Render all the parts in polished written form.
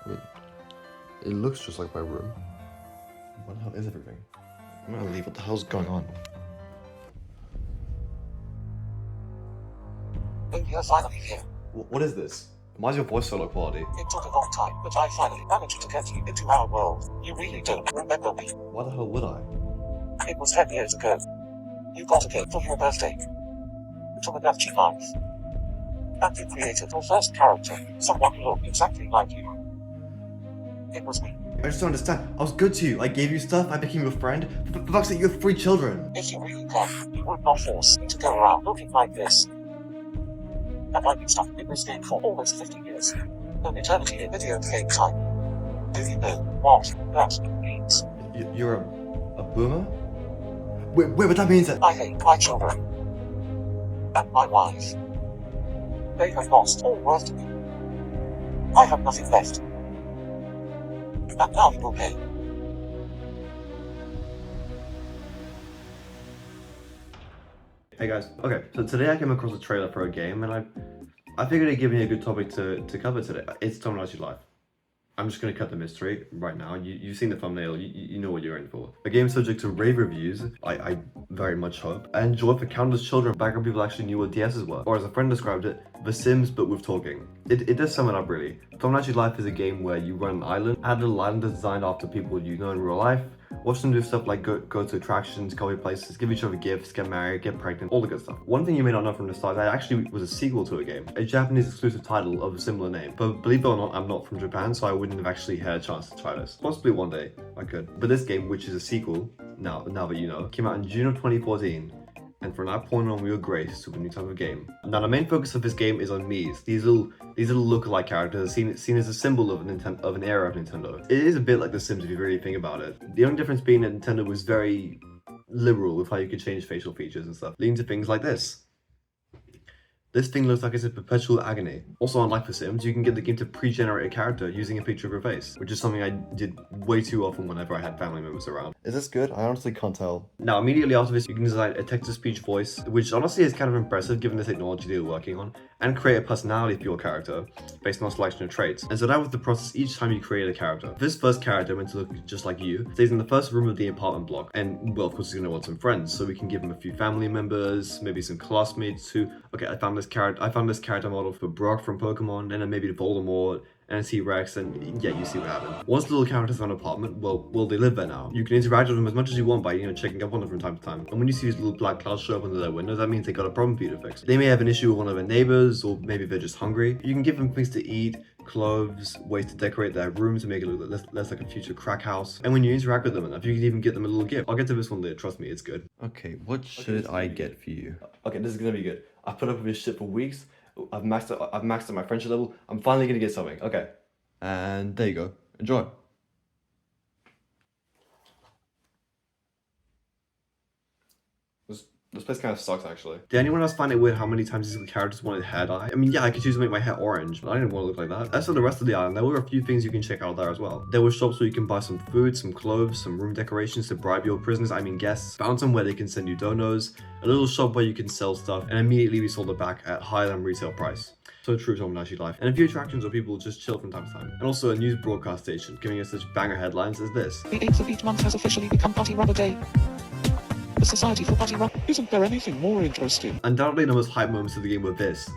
mean, it looks just like my room. What the hell is everything? I'm gonna leave. What the hell's going on? Oh, you're finally here. What is this? Why is your voice so low quality? It took a long time, but I finally managed to get you into our world. You really don't remember me. Why the hell would I? It was 10 years ago. You got a cake for your birthday. Tomodachi Life. And you created your first character, someone who looked exactly like you. It was me. I just don't understand. I was good to you. I gave you stuff. I became your friend. For fuck's sake, you have 3 children. If you really can, you would not force me to go around looking like this. And I've been stuck in this game for almost 50 years. An eternity in video game time. Do you know what that means? You're a boomer? Wait, but that means that... I hate my children. And my wife. They have lost all worth to me. I have nothing left. And now you will pay. Hey guys, okay, so today I came across a trailer for a game and I figured it'd give me a good topic to cover today. It's Tomodachi Life. I'm just going to cut the mystery right now. You've seen the thumbnail, you know what you're in for. A game subject to rave reviews, I very much hope, and joy for countless children back when people actually knew what DSs were. Or as a friend described it, The Sims but with talking. It does sum it up really. Tomodachi Life is a game where you run an island, add little islanders designed after people you know in real life, watch them do stuff like go to attractions, copy places, give each other gifts, get married, get pregnant, all the good stuff. One thing you may not know from the start, that actually was a sequel to a game, a Japanese exclusive title of a similar name. But believe it or not, I'm not from Japan, so I wouldn't have actually had a chance to try this. Possibly one day, I could. But this game, which is a sequel, now that you know, came out in June of 2014. And from that point on, we were graced with a new type of game. Now, the main focus of this game is on Miis, these little lookalike characters seen as a symbol of an era of Nintendo. It is a bit like The Sims if you really think about it. The only difference being that Nintendo was very liberal with how you could change facial features and stuff, leading to things like this. This thing looks like it's in perpetual agony. Also, unlike The Sims, you can get the game to pre-generate a character using a picture of your face, which is something I did way too often whenever I had family members around. Is this good? I honestly can't tell. Now, immediately after this, you can design a text-to-speech voice, which honestly is kind of impressive given the technology they're working on, and create a personality for your character based on a selection of traits. And so that was the process each time you create a character. This first character, meant to look just like you, stays in the first room of the apartment block, and well, of course, he's gonna want some friends, so we can give him a few family members, maybe some classmates too. Okay, I found this character model for Brock from Pokemon, and then maybe Voldemort, and a T-Rex, and yeah, you see what happened. Once the little characters have an apartment, well, they live there now. You can interact with them as much as you want by, checking up on them from time to time. And when you see these little black clouds show up under their windows, that means they got a problem for you to fix. They may have an issue with one of their neighbors, or maybe they're just hungry. You can give them things to eat, clothes, ways to decorate their rooms to make it look less like a future crack house. And when you interact with them enough, you can even get them a little gift. I'll get to this one later, trust me, it's good. Okay, what should I get for you? Okay, this is gonna be good. I've put up with this shit for weeks. I've maxed out my friendship level. I'm finally gonna get something. Okay. And there you go. Enjoy. This place kind of sucks, actually. Did anyone else find it weird how many times these characters wanted hair dye? I mean, yeah, I could choose to make my hair orange, but I didn't want to look like that. As for the rest of the island, there were a few things you can check out there as well. There were shops where you can buy some food, some clothes, some room decorations to bribe your prisoners, guests. Found some where they can send you donos. A little shop where you can sell stuff, and immediately we sold it back at higher than retail price. So true to Tomodachi Life. And a few attractions where people just chill from time to time. And also a news broadcast station, giving us such banger headlines as this. The 8th of each month has officially become Party Rubber Day. The Society for Party Rubber. Isn't there anything more interesting? Undoubtedly the most hype moments of the game were this.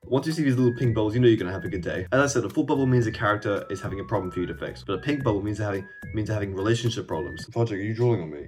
Once you see these little pink bubbles, you know you're gonna have a good day. As I said, a full bubble means a character is having a problem for you to fix, but a pink bubble means having relationship problems. Project, are you drawing on me?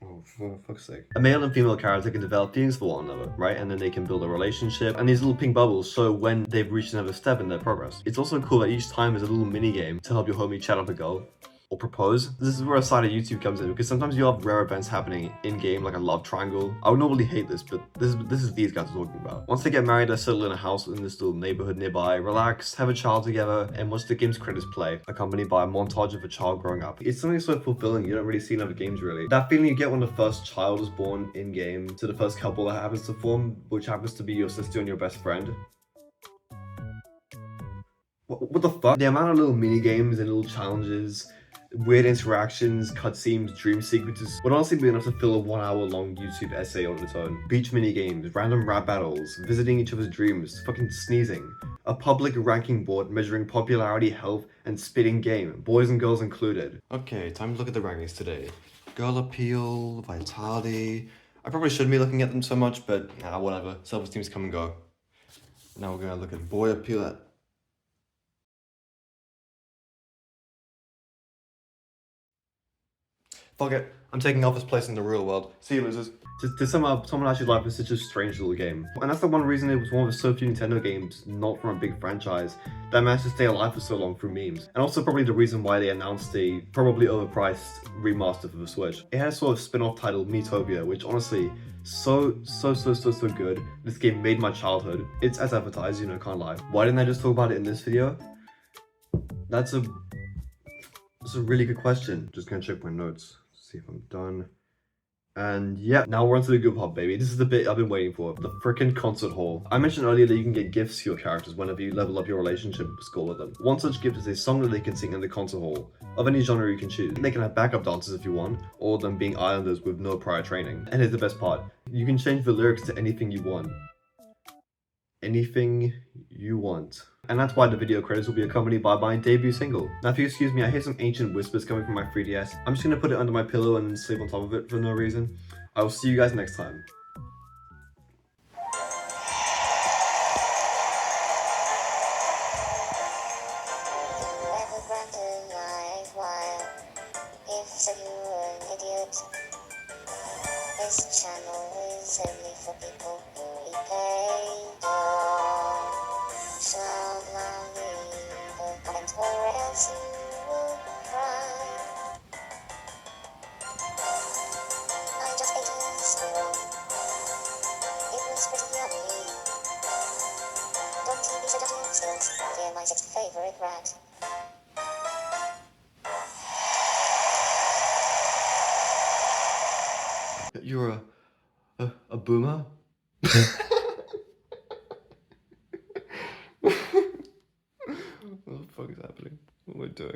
Oh, for fuck's sake. A male and female character can develop feelings for one another, right? And then they can build a relationship, and these little pink bubbles show when they've reached another step in their progress. It's also cool that each time is a little mini game to help your homie chat up a girl. Or propose. This is where a side of YouTube comes in, because sometimes you have rare events happening in-game, like a love triangle. I would normally hate this, but this is these guys are talking about. Once they get married, they settle in a house in this little neighborhood nearby, relax, have a child together, and watch the game's credits play, accompanied by a montage of a child growing up. It's something so fulfilling, you don't really see in other games really. That feeling you get when the first child is born in-game, to the first couple that happens to form, which happens to be your sister and your best friend. What the fuck? The amount of little mini-games and little challenges, weird interactions, cutscenes, dream sequences would honestly be enough to fill a 1 hour long YouTube essay on its own. Beach mini games, random rap battles, visiting each other's dreams, fucking sneezing. A public ranking board measuring popularity, health, and speed in game, boys and girls included. Okay, time to look at the rankings today. Girl appeal, vitality. I probably shouldn't be looking at them so much, but whatever. Self-esteem's come and go. Now we're gonna look at boy appeal. Fuck it. I'm taking Alpha's place in the real world. See you, losers. To sum up, Tomodachi Life is such a strange little game. And that's the one reason it was one of the so few Nintendo games not from a big franchise that managed to stay alive for so long through memes. And also probably the reason why they announced a probably overpriced remaster for the Switch. It had a sort of spin-off titled Miitopia, which honestly, so good. This game made my childhood. It's as advertised, you know, can't lie. Why didn't I just talk about it in this video? That's a really good question. Just gonna check my notes, see if I'm done. And yeah, now we're onto the good part, baby. This is the bit I've been waiting for. The frickin' concert hall. I mentioned earlier that you can get gifts to your characters whenever you level up your relationship score with them. One such gift is a song that they can sing in the concert hall, of any genre you can choose. They can have backup dancers if you want, or them being islanders with no prior training. And here's the best part. You can change the lyrics to anything you want. Anything you want. And that's why the video credits will be accompanied by my debut single. Now if you excuse me, I hear some ancient whispers coming from my 3DS. I'm just gonna put it under my pillow and then sleep on top of it for no reason. I will see you guys next time. This channel is only for people who pay so long leave a comment or else you will cry. I just ate a squirrel. It was pretty yummy. Don't you be seductive skills. They're my sixth favorite rat. You're a boomer? What the fuck is happening? What am I doing?